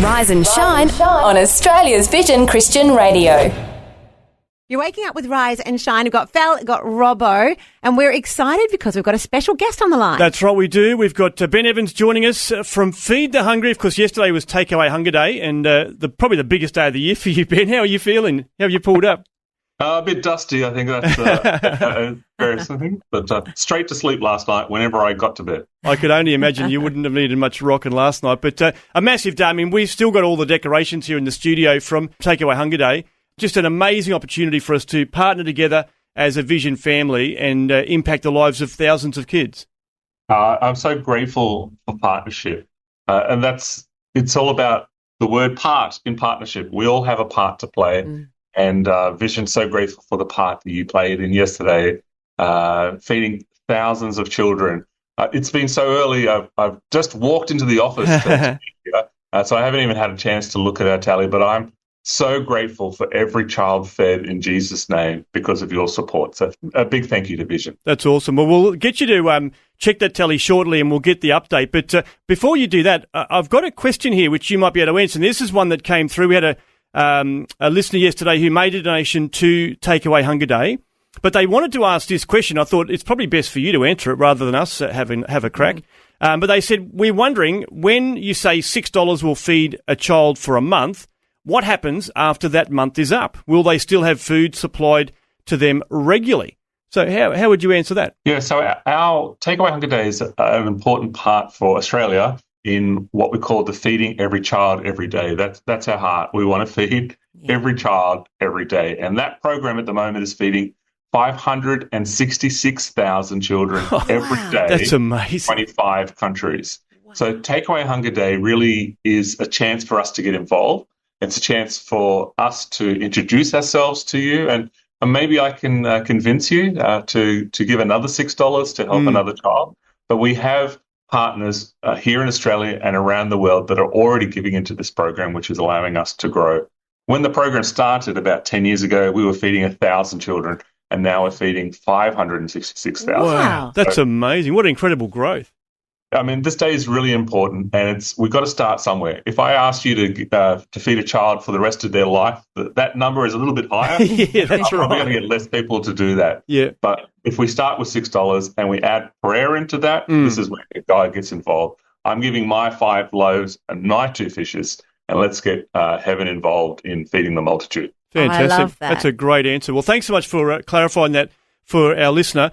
Rise and shine on Australia's Vision Christian Radio. You're waking up with Rise and Shine. We've got Fel, we've got Robbo, and we're excited because we've got a special guest on the line. That's right, we do. We've got Ben Evans joining us from Feed the Hungry. Of course, yesterday was Takeaway Hunger Day, and probably the biggest day of the year for you, Ben. How are you feeling? How have you pulled up? A bit dusty, I think that's various things. But straight to sleep last night whenever I got to bed. I could only imagine you wouldn't have needed much rocking last night. But a massive day. I mean, we've still got all the decorations here in the studio from Takeaway Hunger Day. Just an amazing opportunity for us to partner together as a Vision family and impact the lives of thousands of kids. I'm so grateful for partnership. And it's all about the word part in partnership. We all have a part to play. And Vision's so grateful for the part that you played in yesterday, feeding thousands of children. It's been so early. I've just walked into the office, so I haven't even had a chance to look at our tally, but I'm so grateful for every child fed in Jesus' name because of your support. So a big thank you to Vision. That's awesome. Well, we'll get you to check that tally shortly and we'll get the update. But before you do that, I've got a question here which you might be able to answer. And this is one that came through. We had a listener yesterday who made a donation to Takeaway Hunger Day, but they wanted to ask this question. I thought it's probably best for you to answer it rather than us have a crack. But they said, we're wondering, when you say $6 will feed a child for a month, what happens after that month is up? Will they still have food supplied to them regularly? So how would you answer that? Yeah, so our Takeaway Hunger Day is an important part for Australia in what we call the feeding every child every day. That's our heart. We want to feed every child every day. And that program at the moment is feeding 566,000 children every day. That's amazing. 25 countries. Wow. So Takeaway Hunger Day really is a chance for us to get involved. It's a chance for us to introduce ourselves to you, and maybe I can convince you to give another $6 to help another child. But we have partners here in Australia and around the world that are already giving into this program, which is allowing us to grow. When the program started about 10 years ago, we were feeding 1,000 children, and now we're feeding 566,000. Wow, that's amazing. What incredible growth. I mean, this day is really important, and we've got to start somewhere. If I asked you to feed a child for the rest of their life, that number is a little bit higher. Yeah, that's right. We're going to get less people to do that. Yeah. But if we start with $6 and we add prayer into that, this is where God gets involved. I'm giving my 5 loaves and my 2 fishes, and let's get heaven involved in feeding the multitude. Fantastic. I love that. That's a great answer. Well, thanks so much for clarifying that for our listener.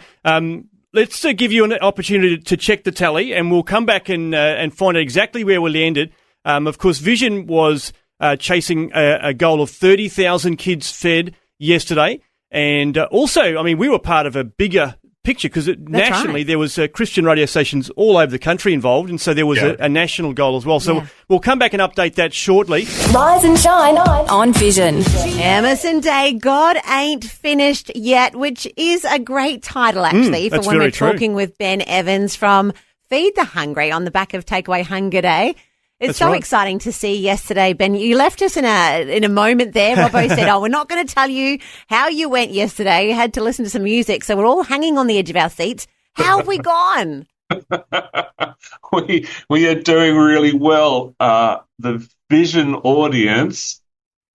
Let's give you an opportunity to check the tally, and we'll come back and find out exactly where we landed. Of course, Vision was chasing a goal of 30,000 kids fed yesterday. And also, I mean, we were part of a bigger picture because nationally there was Christian radio stations all over the country involved, and so there was a national goal as well. So we'll come back and update that shortly. Rise and shine on Vision. Emerson Day, God Ain't Finished Yet, which is a great title actually for when we're talking with Ben Evans from Feed the Hungry on the back of Takeaway Hunger Day. It's so exciting to see yesterday, Ben. You left us in a moment there. Robbo said, we're not going to tell you how you went yesterday. You had to listen to some music. So we're all hanging on the edge of our seats. How have we gone? We are doing really well. The Vision audience,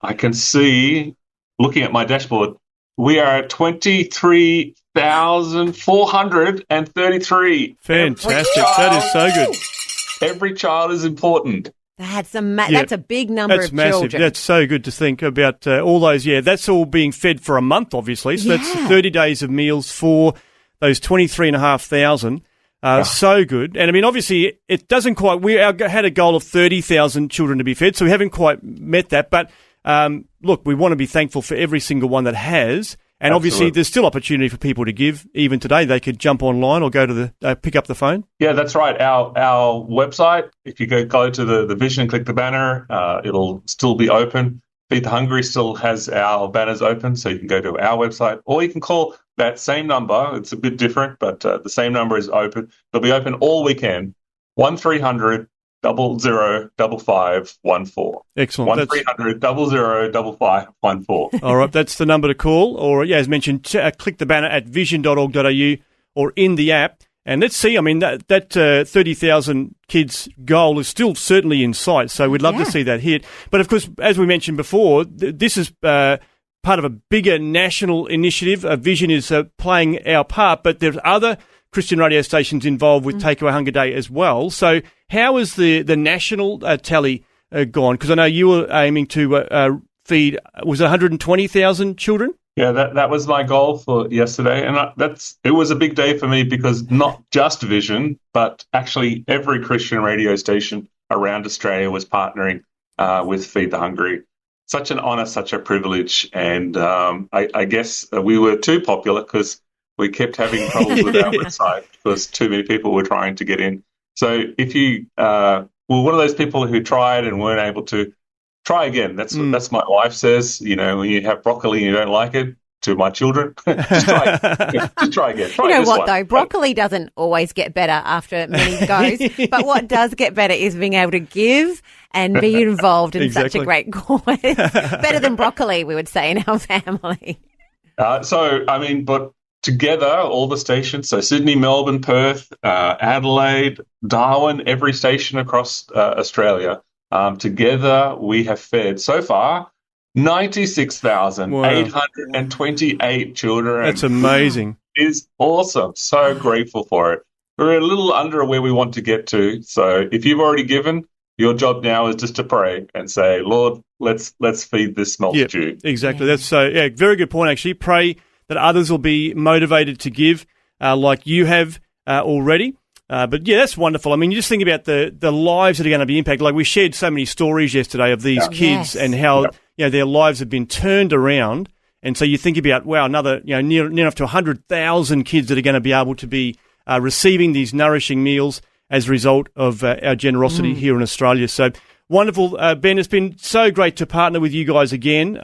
I can see, looking at my dashboard, we are at 23,433. Fantastic. That is so good. Every child is important. That's a big number of massive. children. That's so good to think about all those. Yeah, that's all being fed for a month, obviously. So that's 30 days of meals for those 23,500. So good. And I mean, obviously, it doesn't quite. We had a goal of 30,000 children to be fed, so we haven't quite met that. But look, we want to be thankful for every single one that has. And obviously, there's still opportunity for people to give. Even today, they could jump online or go to the pick up the phone. Yeah, that's right. Our website, if you go to the Vision and click the banner, it'll still be open. Feed the Hungry still has our banners open, so you can go to our website, or you can call that same number. It's a bit different, but the same number is open. It'll be open all weekend, 1300 005514. Excellent. 1300 005514. All right, that's the number to call. Or, as mentioned, click the banner at vision.org.au or in the app. And let's see, I mean, that 30,000 kids goal is still certainly in sight, so we'd love to see that hit. But, of course, as we mentioned before, this is part of a bigger national initiative. Vision is playing our part, but there's other Christian radio stations involved with Takeaway Hunger Day as well. So how is the national tally gone? Because I know you were aiming to feed, was it 120,000 children? Yeah, that was my goal for yesterday, and it was a big day for me because not just Vision, but actually every Christian radio station around Australia was partnering with Feed the Hungry. Such an honour, such a privilege, and I guess we were too popular because we kept having troubles with our website because too many people were trying to get in. So if you were one of those people who tried and weren't able to, try again. That's what my wife says. You know, when you have broccoli and you don't like it, to my children, just try it. Just try again. Try you know what, one. though? Broccoli doesn't always get better after many goes. But what does get better is being able to give and be involved in such a great cause. Better than broccoli, we would say, in our family. But together, all the stations, so Sydney, Melbourne, Perth, Adelaide, Darwin, every station across Australia, together we have fed so far 96,828 children. That's amazing. It's awesome. So grateful for it. We're a little under where we want to get to. So if you've already given, your job now is just to pray and say, Lord, let's feed this multitude. Yeah, exactly. That's very good point, actually. Pray that others will be motivated to give like you have already. But yeah, that's wonderful. I mean, you just think about the lives that are going to be impacted. Like we shared so many stories yesterday of these kids and how their lives have been turned around. And so you think about, wow, another near enough to 100,000 kids that are going to be able to be receiving these nourishing meals as a result of our generosity here in Australia. So wonderful, Ben. It's been so great to partner with you guys again.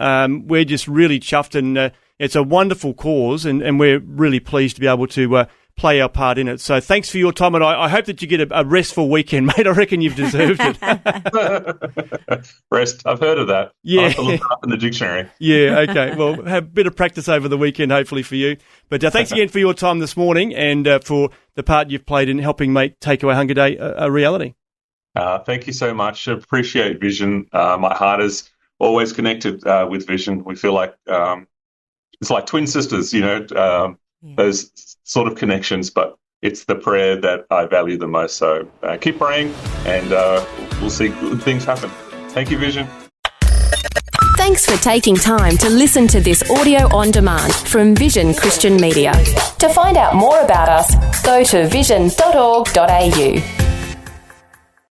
We're just really chuffed, and it's a wonderful cause, and we're really pleased to be able to play our part in it. So thanks for your time, and I hope that you get a restful weekend, mate. I reckon you've deserved it. Rest. I've heard of that. Yeah. I'll have to look it up in the dictionary. Yeah, okay. Well, have a bit of practice over the weekend, hopefully, for you. But thanks again for your time this morning and for the part you've played in helping make Takeaway Hunger Day a reality. Thank you so much. I appreciate Vision. My heart is always connected with Vision. We feel like it's like twin sisters, those sort of connections, but it's the prayer that I value the most. So keep praying and we'll see good things happen. Thank you, Vision. Thanks for taking time to listen to this audio on demand from Vision Christian Media. To find out more about us, go to vision.org.au.